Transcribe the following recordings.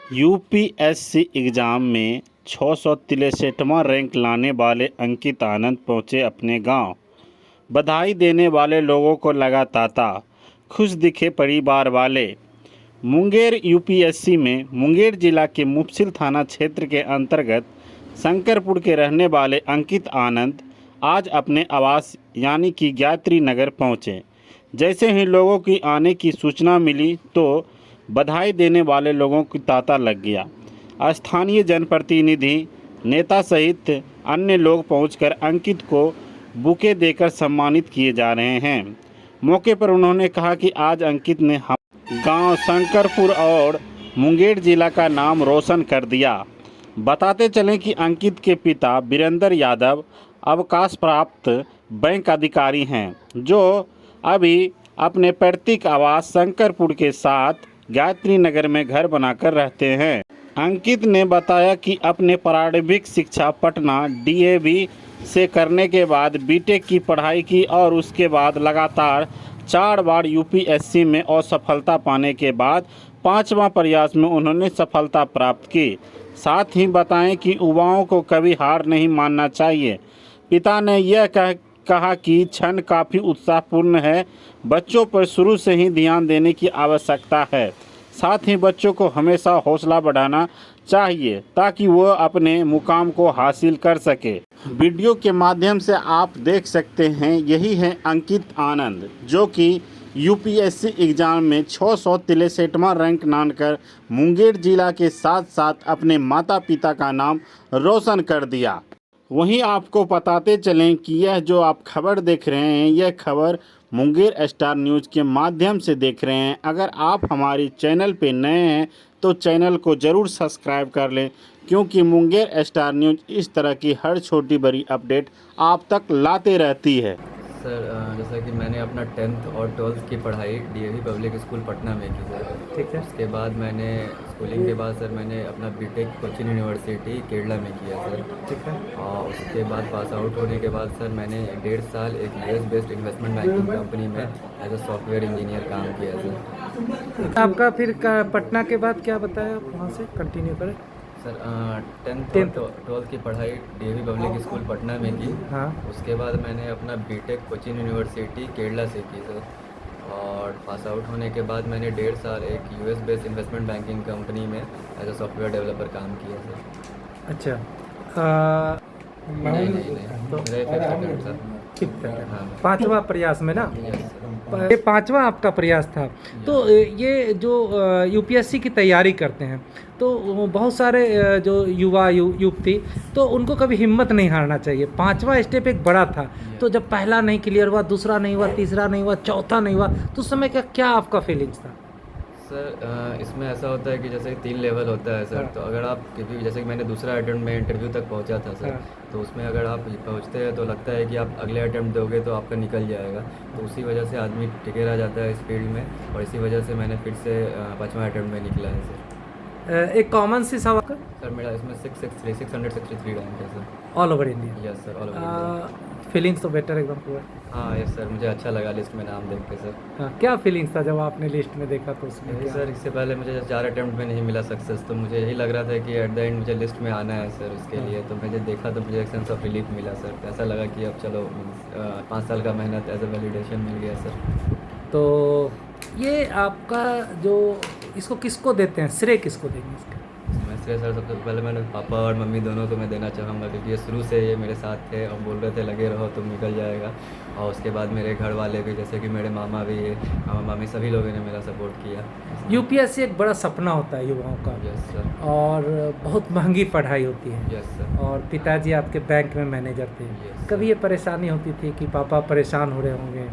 UPSC exam में 663वां rank लाने वाले अंकित आनंद पहुंचे अपने गांव। बधाई देने वाले लोगों को लगा तांता, खुश दिखे परिवार वाले। मुंगेर यूपीएससी में मुंगेर जिला के मुफस्सिल थाना क्षेत्र के अंतर्गत शंकरपुर के रहने वाले अंकित आनंद आज अपने आवास यानी कि गायत्री नगर पहुंचे। जैसे ही लोगों की आने की सूचना मिली तो बधाई देने वाले लोगों की तांता लग गया। स्थानीय जनप्रतिनिधि, नेता सहित अन्य लोग पहुंचकर अंकित को बुके देकर सम्मानित किए जा रहे हैं। मौके पर उन्होंने कहा कि आज अंकित ने गांव शंकरपुर और मुंगेर जिला का नाम रोशन कर दिया। बताते चलें कि अंकित के पिता वीरेंद्र यादव अवकाश प्राप्त बैंक अधिकारी हैं, जो अभी अपने पैतृक आवास शंकरपुर के साथ गायत्री नगर में घर बनाकर रहते हैं। अंकित ने बताया कि अपने प्रारंभिक शिक्षा पटना डीएवी से करने के बाद बीटेक की पढ़ाई की और उसके बाद लगातार 4 बार यूपीएससी में असफलता पाने के बाद 5वां प्रयास में उन्होंने सफलता प्राप्त की। साथ ही बताएं कि युवाओं को कभी हार नहीं मानना चाहिए। पिता ने यह कहा कि क्षण काफ़ी उत्साहपूर्ण है। बच्चों पर शुरू से ही ध्यान देने की आवश्यकता है। साथ ही बच्चों को हमेशा हौसला बढ़ाना चाहिए ताकि वो अपने मुकाम को हासिल कर सके। वीडियो के माध्यम से आप देख सकते हैं, यही है अंकित आनंद, जो कि यूपीएससी एग्ज़ाम में 663वां रैंक लाकर मुंगेर जिला के साथ साथ अपने माता पिता का नाम रोशन कर दिया। वहीं आपको बताते चलें कि यह जो आप खबर देख रहे हैं, यह खबर मुंगेर स्टार न्यूज़ के माध्यम से देख रहे हैं। अगर आप हमारे चैनल पे नए हैं तो चैनल को ज़रूर सब्सक्राइब कर लें, क्योंकि मुंगेर स्टार न्यूज़ इस तरह की हर छोटी बड़ी अपडेट आप तक लाते रहती है। सर, जैसा कि मैंने अपना 10th और 12th की पढ़ाई डीएवी पब्लिक स्कूल पटना में की सर। ठीक है। उसके बाद मैंने स्कूलिंग के बाद सर मैंने अपना बीटेक कोचिन यूनिवर्सिटी केरला में किया सर। ठीक है। और उसके बाद पास आउट होने के बाद सर मैंने 1.5 साल एक US based investment banking company में एज अ सॉफ्टवेयर इंजीनियर काम किया सर। आपका फिर पटना के बाद क्या बताया, आप वहाँ से कंटिन्यू करें? सर 10th और 12th की पढ़ाई डीएवी पब्लिक स्कूल पटना में की। हाँ। उसके बाद मैंने अपना बीटेक कोचिन यूनिवर्सिटी केरला से की सर। और पास आउट होने के बाद मैंने 1.5 साल एक US based investment banking company में एज अ सॉफ्टवेयर डेवलपर काम किया सर। अच्छा। नहीं तो मेरा फिफ्थ अटेम्प्ट सर। ठीक है। हाँ। 5वां प्रयास में ना? Yes sir. ये 5वां आपका प्रयास था। तो ये जो यूपीएससी की तैयारी करते हैं तो बहुत सारे जो युवती तो उनको कभी हिम्मत नहीं हारना चाहिए। 5वां स्टेप एक बड़ा था, तो जब पहला नहीं क्लियर हुआ, दूसरा नहीं हुआ, तीसरा नहीं हुआ, चौथा नहीं हुआ, तो उस समय का क्या आपका फीलिंग्स था? सर इसमें ऐसा होता है कि जैसे 3 लेवल होता है सर। तो अगर आप क्योंकि जैसे कि मैंने दूसरा अटेम्प्ट में इंटरव्यू तक पहुंचा था सर, तो उसमें अगर आप पहुंचते हैं तो लगता है कि आप अगले अटेम्प्ट दोगे तो आपका निकल जाएगा। तो उसी वजह से आदमी टिके रह जाता है इस फील्ड में, और इसी वजह से मैंने फिर से 5वां अटेम्प्ट में निकला है सर। एक कॉमन सी सवाल का सर मेरा इसमें 663 रैंक है sir. All over India? Yes sir, all over. Feelings तो बेटर एकदम पूरा? हाँ यस सर, मुझे अच्छा लगा लिस्ट में नाम देख के सर। हाँ, क्या फीलिंग्स था जब आपने लिस्ट में देखा तो उसमें नहीं क्या? सर, इससे पहले मुझे 4 अटेम्प्ट में नहीं मिला सक्सेस, तो मुझे यही लग रहा था कि एट द एंड मुझे लिस्ट में आना है सर। उसके लिए तो मुझे देखा तो मुझे एक सेंस ऑफ रिलीफ मिला सर। तो ऐसा लगा कि अब चलो 5 साल का मेहनत एज अ वैलिडेशन मिल गया सर। तो ये आपका जो इसको किसको देते हैं, श्रेय किसको देंगे इसका? मैं श्रेय सर सबसे पहले मैंने पापा और मम्मी दोनों को मैं देना चाहूँगा, क्योंकि ये शुरू से ये मेरे साथ थे और बोल रहे थे लगे रहो तुम निकल जाएगा। और उसके बाद मेरे घर वाले भी, जैसे कि मेरे मामा भी है, मामा मामी, सभी लोगों ने मेरा सपोर्ट किया। यूपीएससी एक बड़ा सपना होता है युवाओं का। Yes sir. और बहुत महंगी पढ़ाई होती है। Yes sir. और पिताजी आपके बैंक में मैनेजर थे। Yes, कभी ये परेशानी होती थी कि पापा परेशान हो रहे होंगे,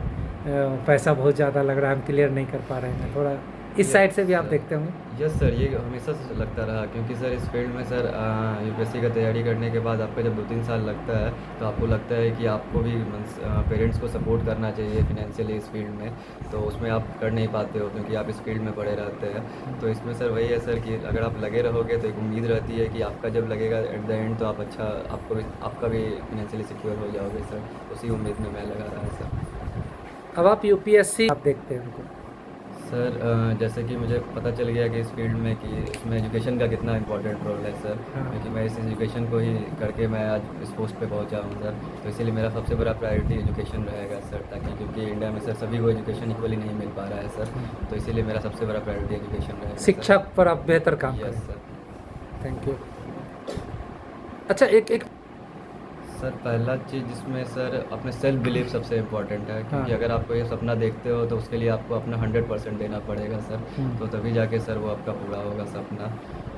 पैसा बहुत ज़्यादा लग रहा है, हम क्लियर नहीं कर पा रहे हैं, थोड़ा इस साइड से भी आप देखते होंगे? यस सर, ये हमेशा से लगता रहा, क्योंकि सर इस फील्ड में सर यूपीएससी का तैयारी करने के बाद आपका जब 2-3 साल लगता है तो आपको लगता है कि आपको भी पेरेंट्स को सपोर्ट करना चाहिए फिनेंशियली इस फील्ड में। तो उसमें आप कर नहीं पाते हो क्योंकि आप इस फील्ड में पड़े रहते हैं। तो इसमें सर वही है सर कि अगर आप लगे रहोगे तो एक उम्मीद रहती है कि आपका जब लगेगा एट द एंड तो आप अच्छा आपका भी फिनेंशियली सिक्योर हो जाओगे सर। उसी उम्मीद में मैं लगा रहा है सर। अब आप यूपीएससी आप देखते हैं उनको? सर जैसे कि मुझे पता चल गया कि इस फील्ड में कि इसमें एजुकेशन का कितना इंपॉर्टेंट रोल है सर, हाँ। क्योंकि मैं इस एजुकेशन को ही करके मैं आज इस पोस्ट पे पहुंचा हूं सर। तो इसीलिए मेरा सबसे बड़ा प्रायोरिटी एजुकेशन रहेगा सर, ताकि क्योंकि इंडिया में सर सभी को एजुकेशन इक्वली नहीं मिल पा रहा है सर, तो इसीलिए मेरा सबसे बड़ा प्रायोरिटी एजुकेशन रहेगा सर। शिक्षा पर आप बेहतर काम यस करें। सर। Thank you. अच्छा, एक सर पहला चीज़ जिसमें सर अपने सेल्फ बिलीव सबसे इम्पोर्टेंट है, क्योंकि हाँ। अगर आपको ये सपना देखते हो तो उसके लिए आपको अपना 100% देना पड़ेगा सर, तो तभी जाके सर वो आपका पूरा होगा सपना।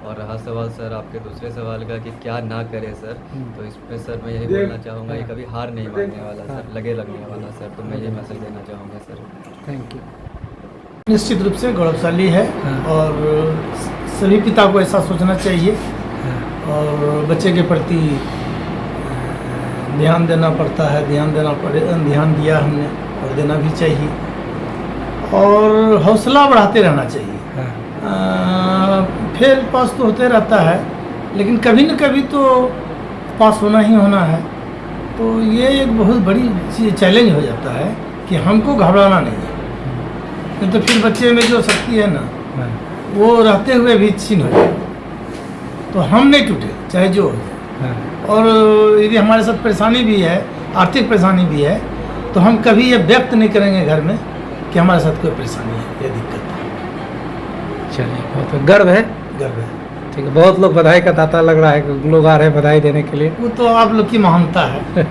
और रहा सवाल सर आपके दूसरे सवाल का कि क्या ना करे सर, तो इसमें सर मैं यही बोलना चाहूँगा कि कभी हार नहीं मानने वाला सर, लगे लगने वाला सर, तो मैं ये मैसेज देना चाहूँगा सर। Thank you. निश्चित रूप से गौरवशाली है हाँ। और सभी पिता को ऐसा सोचना चाहिए हाँ। और बच्चे के प्रति ध्यान देना पड़ता है, ध्यान दिया हमने और देना भी चाहिए और हौसला बढ़ाते रहना चाहिए। हाँ। फेल पास तो होते रहता है, लेकिन कभी न कभी तो पास होना ही होना है। तो ये एक बहुत बड़ी चैलेंज हो जाता है कि हमको घबराना नहीं है, नहीं तो फिर बच्चे में जो शक्ति है ना हाँ। वो रहते हुए भी छीन हो जाए। तो हम नहीं टूटे चाहे जो हो जाए। हाँ। और यदि हमारे साथ परेशानी भी है, आर्थिक परेशानी भी है, तो हम कभी ये व्यक्त नहीं करेंगे घर में कि हमारे साथ कोई परेशानी है या दिक्कत है। चलिए, बहुत गर्व है। गर्व है। ठीक है, बहुत लोग बधाई का दाता लग रहा है, लोग आ रहे हैं बधाई देने के लिए। वो तो आप लोग की महानता है।